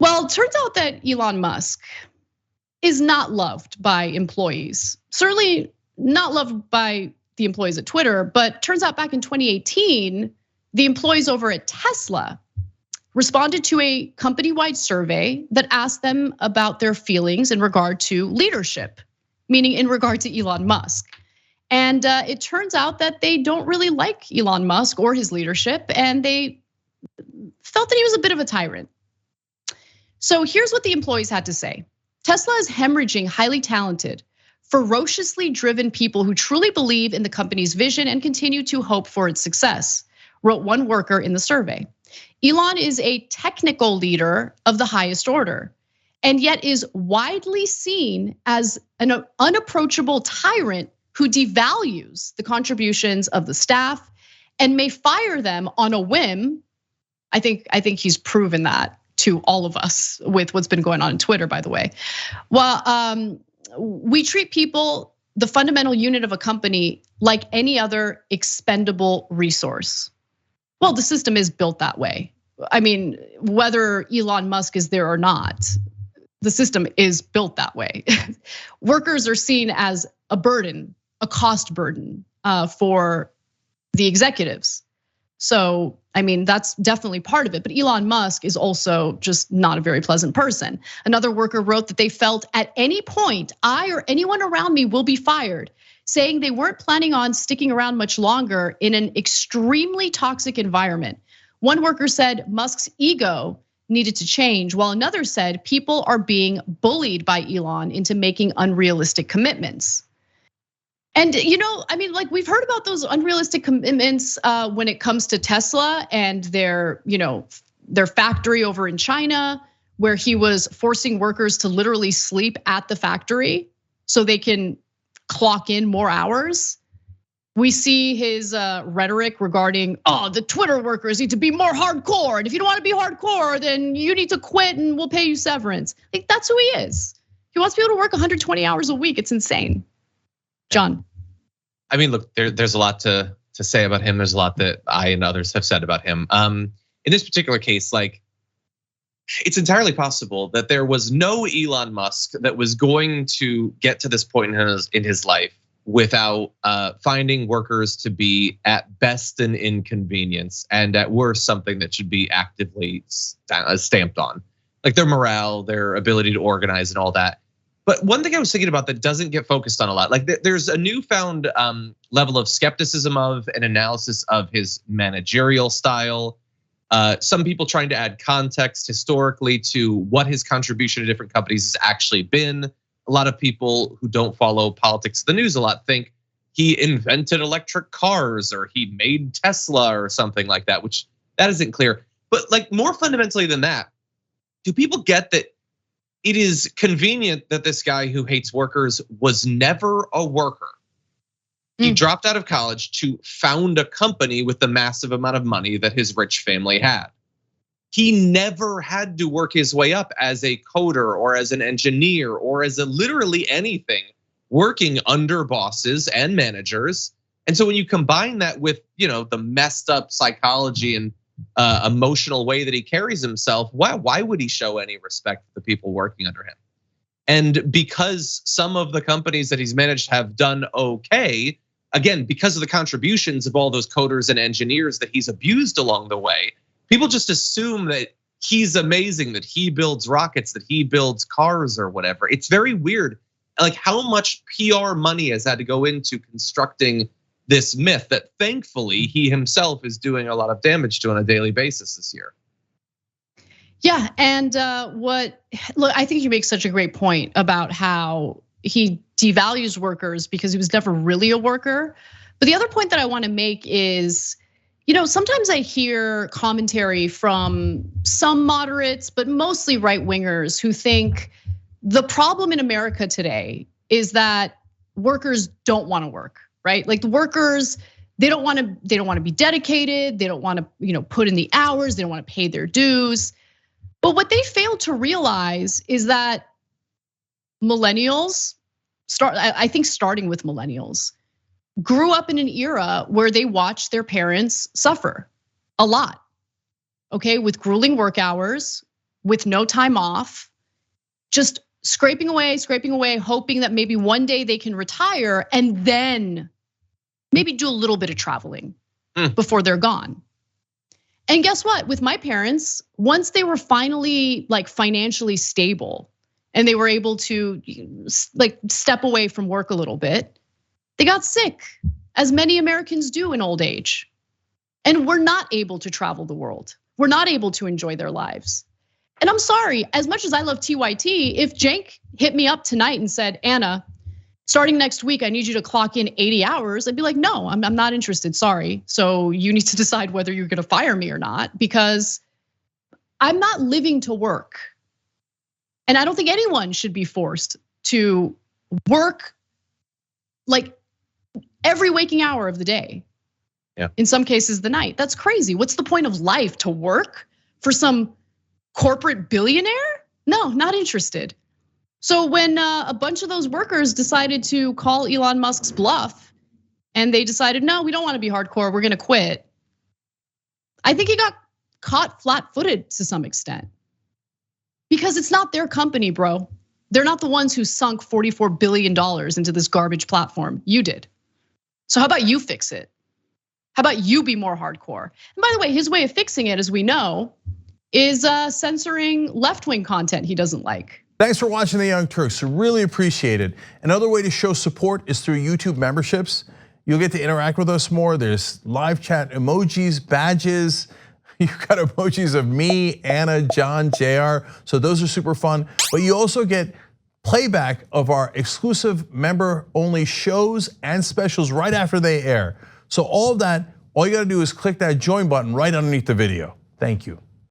Well, it turns out that Elon Musk is not loved by employees. Certainly not loved by the employees at Twitter, but turns out back in 2018, the employees over at Tesla responded to a company-wide survey that asked them about their feelings in regard to leadership, meaning in regard to Elon Musk. And it turns out that they don't really like Elon Musk or his leadership, and they felt that he was a bit of a tyrant. So here's what the employees had to say. Tesla is hemorrhaging highly talented, ferociously driven people who truly believe in the company's vision and continue to hope for its success, wrote one worker in the survey. Elon is a technical leader of the highest order, and yet is widely seen as an unapproachable tyrant who devalues the contributions of the staff and may fire them on a whim. I think he's proven that to all of us with what's been going on Twitter, by the way. Well, we treat people, the fundamental unit of a company, like any other expendable resource. Well, the system is built that way. I mean, whether Elon Musk is there or not, the system is built that way. Workers are seen as a burden, a cost burden for the executives. So, I mean, that's definitely part of it. But Elon Musk is also just not a very pleasant person. Another worker wrote that they felt at any point, I or anyone around me will be fired, saying they weren't planning on sticking around much longer in an extremely toxic environment. One worker said Musk's ego needed to change, while another said people are being bullied by Elon into making unrealistic commitments. And I mean, like we've heard about those unrealistic commitments when it comes to Tesla and their factory over in China, where he was forcing workers to literally sleep at the factory so they can clock in more hours. We see his rhetoric regarding, the Twitter workers need to be more hardcore. And if you don't want to be hardcore, then you need to quit and we'll pay you severance. Like that's who he is. He wants people to work 120 hours a week. It's insane. John. I mean, look, there's a lot to say about him. There's a lot that I and others have said about him. In this particular case, like, it's entirely possible that there was no Elon Musk that was going to get to this point in his life without finding workers to be at best an inconvenience and at worst something that should be actively stamped on, like their morale, their ability to organize and all that. But one thing I was thinking about that doesn't get focused on a lot, like there's a newfound level of skepticism of and analysis of his managerial style. Some people trying to add context historically to what his contribution to different companies has actually been. A lot of people who don't follow politics of the news a lot think he invented electric cars or he made Tesla or something like that, which that isn't clear. But like more fundamentally than that, do people get that it is convenient that this guy who hates workers was never a worker? He dropped out of college to found a company with the massive amount of money that his rich family had. He never had to work his way up as a coder or as an engineer or as a literally anything, working under bosses and managers. And so when you combine that with the messed up psychology and emotional way that he carries himself, why would he show any respect for the people working under him? And because some of the companies that he's managed have done okay, again, because of the contributions of all those coders and engineers that he's abused along the way, people just assume that he's amazing, that he builds rockets, that he builds cars or whatever. It's very weird, like how much PR money has had to go into constructing this myth that thankfully he himself is doing a lot of damage to on a daily basis this year. Yeah, and look, I think you make such a great point about how he devalues workers because he was never really a worker. But the other point that I want to make is, sometimes I hear commentary from some moderates, but mostly right wingers who think the problem in America today is that workers don't want to work, right? Like the workers, they don't want to be dedicated, they don't want to, put in the hours, they don't want to pay their dues. But what they fail to realize is that millennials, I think starting with millennials, grew up in an era where they watched their parents suffer a lot, okay, with grueling work hours, with no time off, just scraping away, hoping that maybe one day they can retire and then maybe do a little bit of traveling before they're gone. And guess what? With my parents, once they were finally like financially stable and they were able to like step away from work a little bit, they got sick, as many Americans do in old age. And we're not able to travel the world. We're not able to enjoy their lives. And I'm sorry, as much as I love TYT, if Cenk hit me up tonight and said, Anna, starting next week, I need you to clock in 80 hours. I'd be like, no, I'm not interested, sorry. So you need to decide whether you're gonna fire me or not, because I'm not living to work. And I don't think anyone should be forced to work like every waking hour of the day. Yeah. In some cases, the night. That's crazy. What's the point of life? To work for some corporate billionaire? No, not interested. So when a bunch of those workers decided to call Elon Musk's bluff and they decided, no, we don't want to be hardcore, we're gonna quit. I think he got caught flat-footed to some extent. Because it's not their company, bro. They're not the ones who sunk $44 billion into this garbage platform. You did. So how about you fix it? How about you be more hardcore? And by the way, his way of fixing it, as we know, is censoring left-wing content he doesn't like. Thanks for watching The Young Turks, really appreciate it. Another way to show support is through YouTube memberships. You'll get to interact with us more. There's live chat emojis, badges. You've got emojis of me, Anna, John, JR. So those are super fun. But you also get playback of our exclusive member-only shows and specials right after they air. So all of that, all you gotta do is click that join button right underneath the video. Thank you.